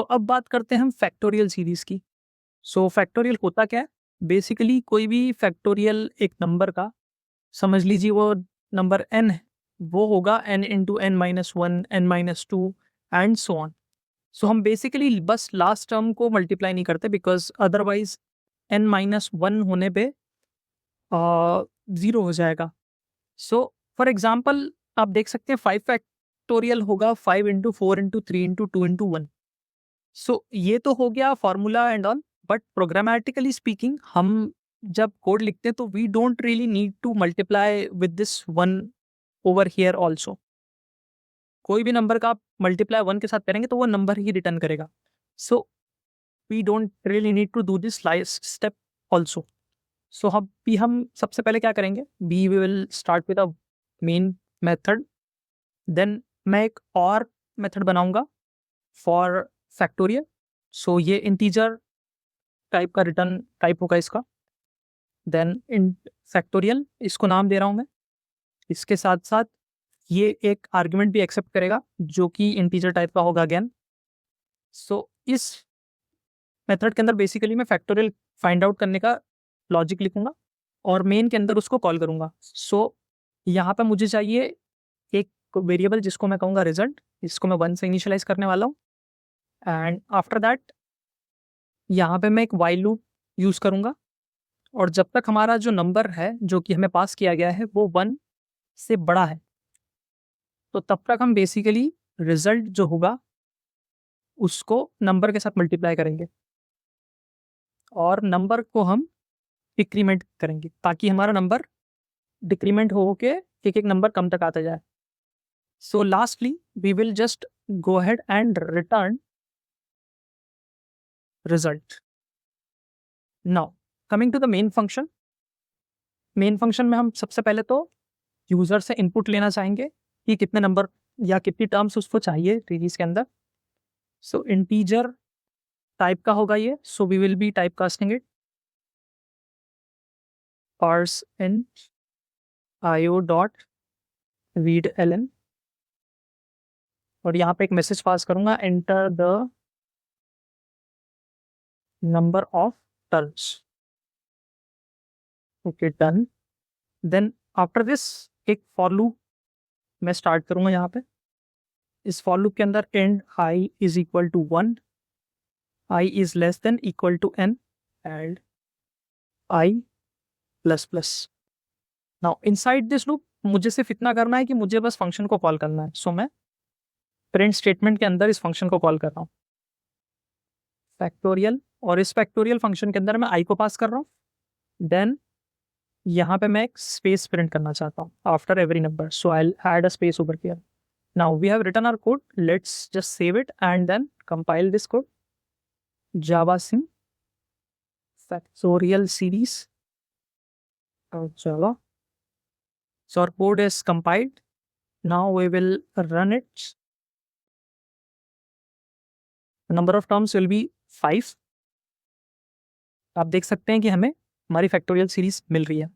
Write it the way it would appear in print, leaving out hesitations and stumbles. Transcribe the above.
अब बात करते हैं हम फैक्टोरियल सीरीज की। फैक्टोरियल होता क्या है? बेसिकली कोई भी फैक्टोरियल एक नंबर का, समझ लीजिए वो नंबर n है, वो होगा n into n minus one, n minus two and so on. हम बेसिकली बस लास्ट टर्म को मल्टीप्लाई नहीं करते, because otherwise n minus one होने पे ज़ीरो हो जाएगा। फॉर एग्जाम्पल आप देख सकते हैं 5 फैक्टोरियल होगा 5 into four into three into two into one. ये तो हो गया formula and all, but programmatically speaking हम जब कोड लिखते हैं तो we don't really need to multiply with this one over here also. कोई भी नंबर का आप मल्टीप्लाई वन के साथ करेंगे तो वो नंबर ही रिटर्न करेगा। So we don't really need to do this last step also. हम सबसे पहले क्या करेंगे, we will start with a main method, then मैं एक और मेथड बनाऊंगा फॉर फैक्टोरियल। ये इंटीजर टाइप का रिटर्न टाइप होगा इसका। देन इन फैक्टोरियल इसको नाम दे रहा हूँ मैं। इसके साथ साथ ये एक आर्ग्यूमेंट भी एक्सेप्ट करेगा जो कि इंटीजर टाइप का होगा अगेन। इस मेथड के अंदर बेसिकली मैं फैक्टोरियल फाइंड आउट करने का लॉजिक लिखूंगा और मेन के अंदर उसको कॉल करूंगा। यहाँ पे मुझे चाहिए एक वेरिएबल जिसको मैं कहूँगा रिजल्ट। इसको मैं वन से इनिशियलाइज करने वाला हूँ एंड आफ्टर दैट यहाँ पे मैं एक वाइल लूप यूज़ करूँगा, और जब तक हमारा जो नंबर है जो कि हमें पास किया गया है वो वन से बड़ा है, तो तब तक हम बेसिकली रिजल्ट जो होगा उसको नंबर के साथ मल्टीप्लाई करेंगे और नंबर को हम डिक्रीमेंट करेंगे ताकि हमारा नंबर डिक्रीमेंट हो के एक एक नंबर कम तक आता जाए। Lastly we will just go ahead and return result. Now coming to the main function. Main function में हम सबसे पहले तो यूज़र से इनपुट लेना चाहेंगे कि कितने नंबर या कितनी टर्म्स उसको चाहिए सीरीज के अंदर। इंटीजर टाइप का होगा ये, we will be type casting it parse in io dot read ln, और यहाँ पे एक मैसेज पास करूंगा, enter the number of terms. Okay done. Then after this एक फॉर लूप मैं स्टार्ट करूंगा यहाँ पे। इस फॉर लूप के अंदर and i is equal to one, i is less than equal to n and i plus plus. Now inside this loop मुझे सिर्फ इतना करना है कि मुझे बस फंक्शन को कॉल करना है। मैं प्रिंट स्टेटमेंट के अंदर इस फंक्शन को कॉल कर रहा हूँ फैक्टोरियल, और इस फैक्टोरियल फंक्शन के अंदर मैं i को पास कर रहा हूँ। देन यहाँ पे मैं एक स्पेस प्रिंट करना चाहता हूँ after every number, so I add a space over here. Now we have written our code, let's just save it and then compile this code. JavaSim factorial series of Java. So our code is compiled. Now we will run it. The number of terms will be 5. आप देख सकते हैं कि हमें हमारी factorial series मिल रही है।